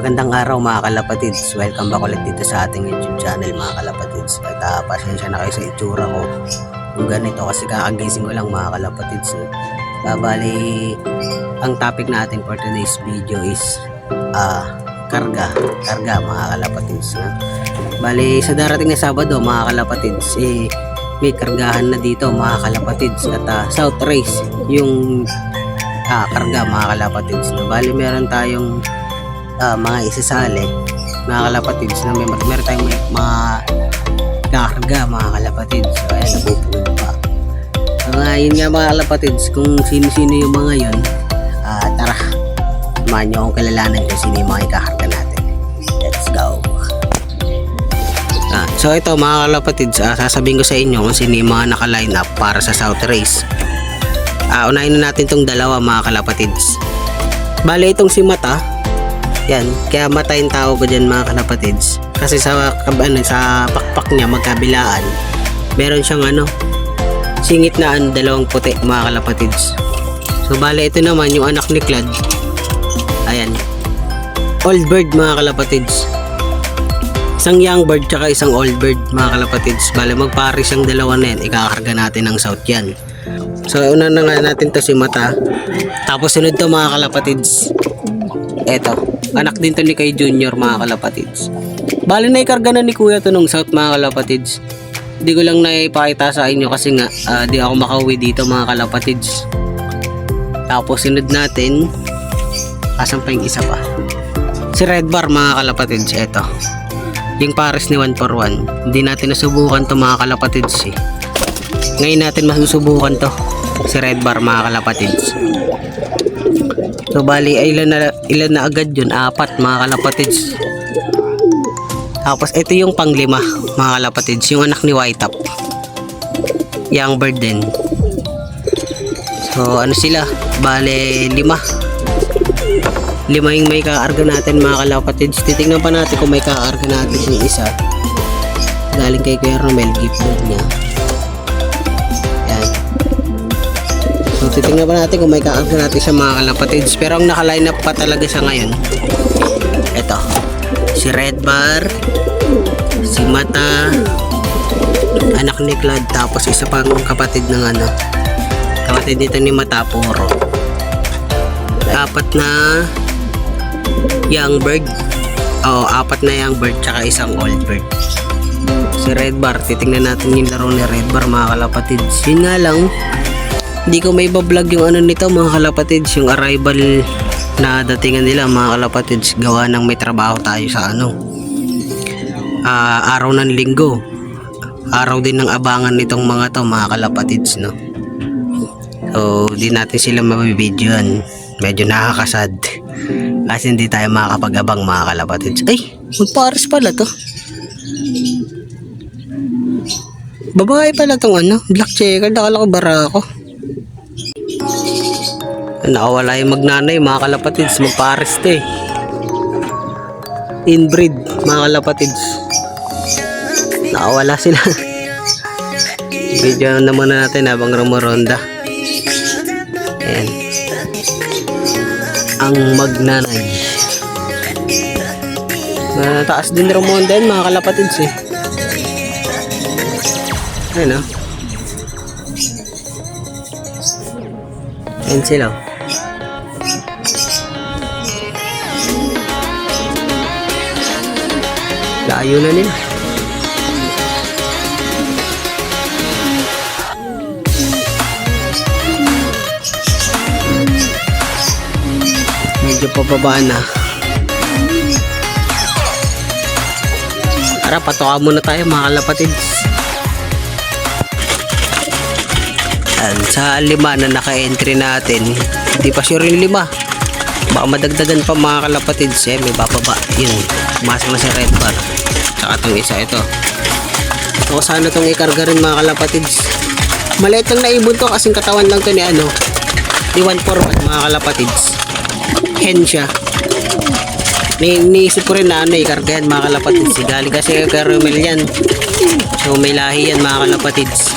Magandang araw mga kalapatids. Welcome back ulit dito sa ating YouTube channel mga kalapatids. At pasensya na kayo sa itsura ko kung ganito kasi kakagising ko lang mga kalapatids. Bali, ang topic natin for today's video is karga mga kalapatids. Bali, sa darating na Sabado mga kalapatids, may kargahan na dito mga kalapatids at South Race yung karga mga kalapatids. Bali, meron tayong mga isasali mga kalapatids na meron tayong mga kakarga mga kalapatids. So ayan, napupulot pa. So ngayon nga mga kalapatids, kung sino-sino yung mga yun, tara, samahan nyo akong kalalanan kung sino yung mga ikakarga natin. Let's go. So ito mga kalapatids, sasabihin ko sa inyo kung sino yung mga naka-line up para sa South Race. Unahin na natin itong dalawa mga kalapatids. Bale, itong si Mata, yan, kaya Mata yung tao ko dyan mga kalapatids. Kasi sa pakpak niya magkabilaan, meron siyang singit na dalawang puti mga kalapatids. So bale, ito naman yung anak ni Clad. Ayan, old bird mga kalapatids. Isang young bird tsaka isang old bird mga kalapatids. Bale, magpares ang dalawa na yan, ikakarga natin ng South yan. So una na nga natin to si Mata. Tapos sunod to mga kalapatids, eto, anak din to ni kay Junior mga kalapatids. Bali, na ikarga na ni Kuya to nung South mga kalapatids. Hindi ko lang naipakita sa inyo kasi nga di ako makauwi dito mga kalapatids. Tapos sunod natin, asan pa yung isa pa, si Red Bar mga kalapatids. Eto, yung pares ni 141. Hindi natin nasubukan to mga kalapatids Ngayon natin masusubukan to, si Red Bar mga kalapatids. So bali, ilan na agad yun? 4 mga kalapatids. Tapos ito yung panglima mga kalapatids, yung anak ni White Top, young bird din. So sila, bali 5 yung may kaarga natin mga kalapatids. Titignan pa natin kung may kaarga natin yung isa galing kay Kuya Romel, gift bird niya. So titingnan pa natin kung may kaarga natin sa mga kalapatids. Pero ang naka-line up pa talaga sa ngayon, eto, si Red Bar, si Mata, anak ni Clad, tapos isa pang kapatid ng kapatid nito ni Mata, Puro. 4 na young bird, 4 na young bird tsaka isang old bird. Si Red Bar, titingnan natin yung laro ni Red Bar mga kalapatids. Yun nga lang, hindi ko may bablog yung nito mga kalapatids, yung arrival na datingan nila mga kalapatids, gawa ng may trabaho tayo sa araw ng linggo, araw din ng abangan nitong mga to mga kalapatids So di natin sila mabibidyoan, medyo nakakasad kasi hindi tayo makakapag-abang mga kalapatids. Ay, magpares pala to, babae pala tong black checker. Nakala ko barako. Nakawala yung magnanay mga kalapatids, magpares to inbreed mga kalapatids. Nakawala sila. Video naman natin habang rumoronda. Ayan, ang magnanay. Taas din rumonda yan mga kalapatids Ayan Ayan sila. Layo na nila. Medyo pababaan na. Tara, patuka muna tayo mga kalapatids. Sa 5 na naka-entry natin, hindi pa sure yung 5, baka madagdagan pa mga kalapatids. May bababa yun, masang na si Red Bar tsaka itong isa ito. So sana itong ikarga rin mga kalapatids. Maliit lang naibon to kasing katawan lang to ni 141 mga kalapatids. Hen siya. Niisip ko rin na ikarga yan mga kalapatids. Galing kasi kay Romel yan, so may lahi yan mga kalapatids.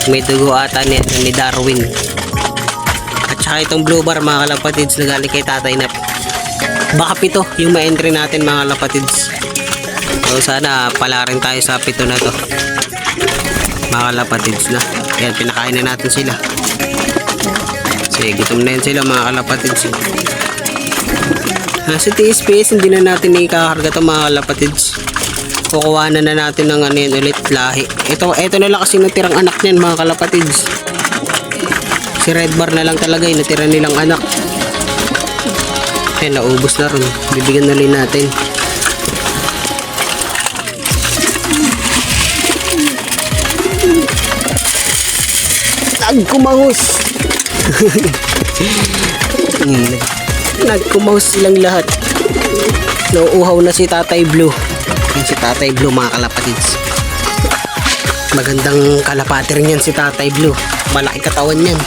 May dugo ata ni Darwin. At saka itong blue bar mga kalapatids na galing kay Tatay Nap. Baka 7 yung ma-entry natin mga kalapatids. So sana pala rin tayo sa 7 na to mga kalapatids na. Ayan, pinakain na natin sila. Sige, gutom na yan sila mga kalapatids. Sa TSPS hindi na natin ikakarga to mga kalapatids. Kukuha na natin ng ano yan ulit, lahi. Ito na lang kasi natirang anak niyan mga kalapatids. Si Red Bar na lang talaga yung natira nilang anak. Ayan, naubos na rin. Bibigyan na rin natin. Nagkumahos. Nagkumahos silang lahat. Nauuhaw na si Tatay Blue. Yan si Tatay Blue mga kalapatids. Magandang kalapati rin yan si Tatay Blue. Malaki katawan yan.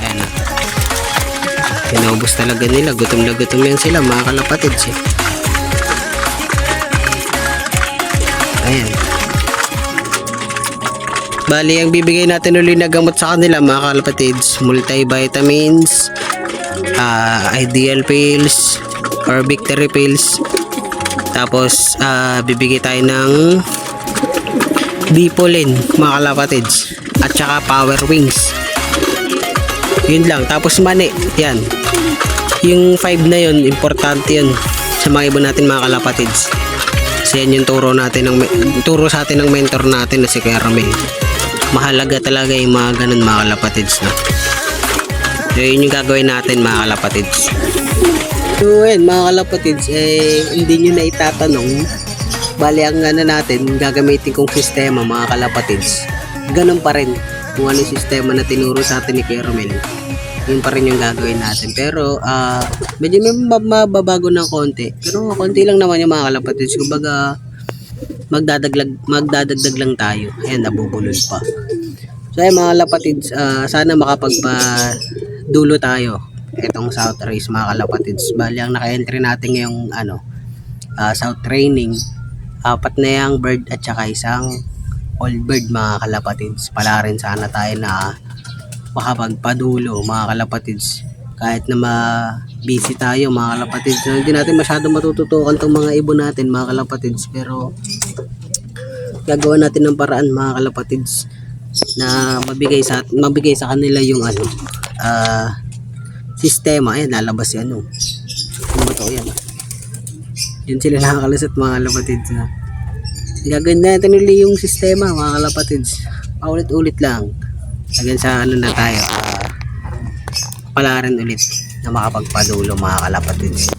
Ayan na. Pinaubos talaga nila. Gutom na gutom yan sila mga kalapatids eh. Ayan. Bali ang bibigay natin ulit na gamot sa kanila mga kalapatids, multivitamins, ideal pills or victory pills. Tapos bibigay tayo ng Bipolin mga kalapatids at saka power wings. Yun lang. Tapos mani, yan. Yung 5 na yun, importante yun sa mga ibon natin mga kalapatids. Kasi yan yung turo sa atin ng mentor natin na si Kuya Ramil. Mahalaga talaga yung mga ganun mga kalapatids na. So yun yung gagawin natin mga kalapatids. So yun mga kalapatids, hindi nyo na itatanong. Bali ang natin, gagamitin kong sistema mga kalapatids. Ganun pa rin. Kung ano yung sistema na tinuro sa atin ni Kuya Romel, yun pa rin yung gagawin natin. Pero medyo may mababago ng konti. Pero konti lang naman yung mga kalapatids. Kumbaga magdadagdag lang tayo. Ayan, nabubulol pa. So ayun mga kalapatids, sana makapagpadulo tayo itong South Race mga kalapatids. Bali ang naka-entry natin ngayong South Training, 4 na yung bird at saka isang old bird mga kalapatids. Pala rin sana tayo na makapagpadulo mga kalapatids. Kahit na busy tayo mga kalapatids, so, hindi natin masyado matututukan itong mga ibon natin mga kalapatids, pero gagawa natin ng paraan mga kalapatids na mabigay sa kanila yung sistema. Ayan, lalabas yan ano ba yan, yun sila nakakalasat mga kalapatids na. Gagawin natin ulit yung sistema mga kalapatids, paulit-ulit lang hanggang sa na tayo pala rin ulit na makapagpadulo mga kalapatids.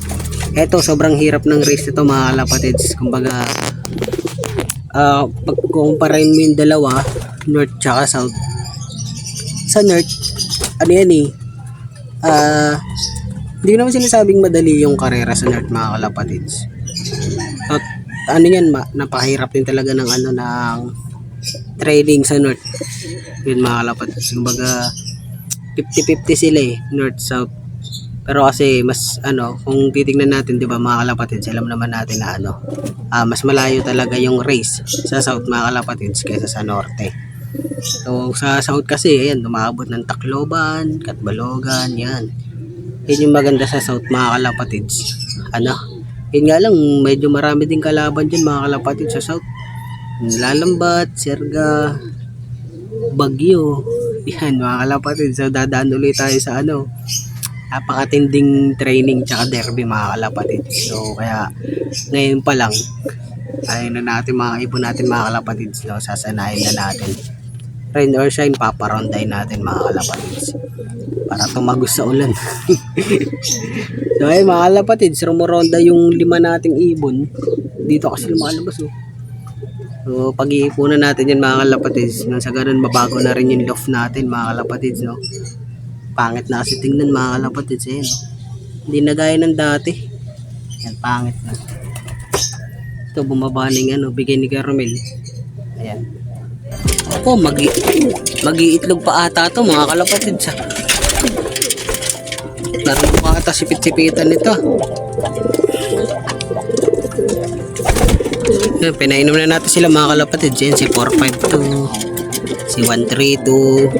Eto, sobrang hirap ng race ito mga kalapatids. Kumbaga pag kumparain mo yung dalawa, north tsaka south, sa north ano yan hindi ko naman sinasabing madali yung karera sa north mga kalapatids. At ano yan, napakahirap din talaga ng ng training sa north yun mga kalapatids. Kumbaga 50-50 sila north south. Pero kasi mas kung titingnan natin 'di ba mga kalapatids, alam naman natin na mas malayo talaga yung race sa south mga kalapatids kaysa sa norte. So sa south kasi ayan, umaabot ng Tacloban, Catbalogan, yan. Yun yung maganda sa south mga kalapatids. Yun nga lang, medyo marami din kalaban dyan mga kalapatids sa south. Lalambat, Serga, Bagyo, yan mga kalapatids. So dadaan ulit tayo sa napakatinding training tsaka derby mga kalapatids. So kaya ngayon pa lang ayun na natin mga ibon natin mga kalapatids, sasanayin na natin. Rain or shine, paparonday natin mga kalapatids para tumagos sa ulan. So ayun mga kalapatids, rumuronda yung 5 nating ibon dito kasi lumalabas So pag-iipunan natin yan mga kalapatids, nang sa ganun mabago na rin yung loft natin mga kalapatids Pangit na kasi tingnan mga kalapatids hindi na gaya ng dati. Yan, pangit na. Ito bumaba ng bigay ni Caramel. Ayan. Ako, mag-iitlog pa ata ito mga kalapatids Laro pa ata sipit-sipitan nito. Pinainom na natin sila mga kalapatids. Yan, si 452, si 132.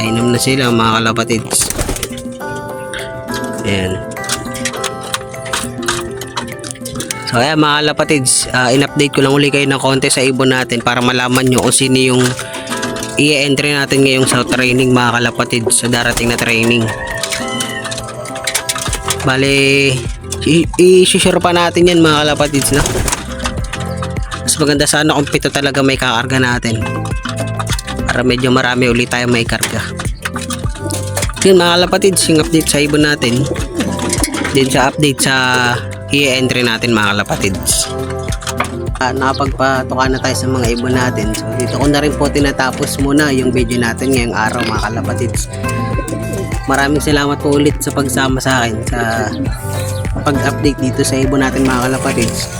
Pinainom na sila mga kalapatids. Ayan. So ayan mga kalapatids, in-update ko lang uli kayo ng konti sa ibon natin para malaman nyo kung sino yung i-entry natin ngayong sa training mga kalapatids sa darating na training. Bale, i-share pa natin yan mga kalapatids, no? Mas maganda sana kung pito talaga may kakarga natin para medyo marami ulit tayo may karga. Yun mga kalapatids, yung update sa ibon natin, din sa update sa i-entry natin mga kalapatids. Nakapagpatuka na tayo sa mga ibon natin. So dito ko na rin po tinatapos muna yung video natin ngayong araw mga kalapatids. Maraming salamat po ulit sa pagsama sa akin sa pag-update dito sa ibon natin mga kalapatids.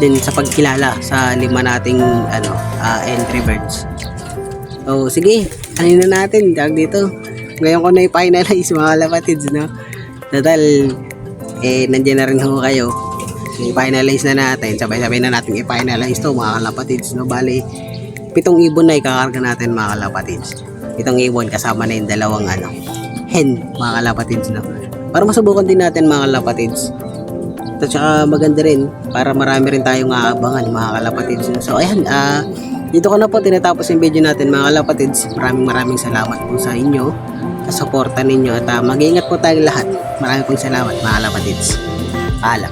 Din sa pagkilala sa 5 nating entry birds. So sige, ano na natin dito. Ngayon ko na i-finalize mga kalapatids, no? Total nandiyan na rin ho kayo. I-finalize na natin. Sabay-sabay na natin i-finalize to mga kalapatids, no? Bali, 7 ibon na ikakarga natin mga kalapatids. 7 ibon kasama na yung 2 hen mga kalapatids, no? Para masubukan din natin mga kalapatids. At saka maganda rin para marami rin tayong aabangan mga kalapatids, no? So ayan, dito ko na po tinatapos yung video natin mga kalapatids. Maraming salamat po sa inyo, sa suporta ninyo, at mag-iingat po tayong lahat. Maraming pong salamat mga kalapatids. Paalam.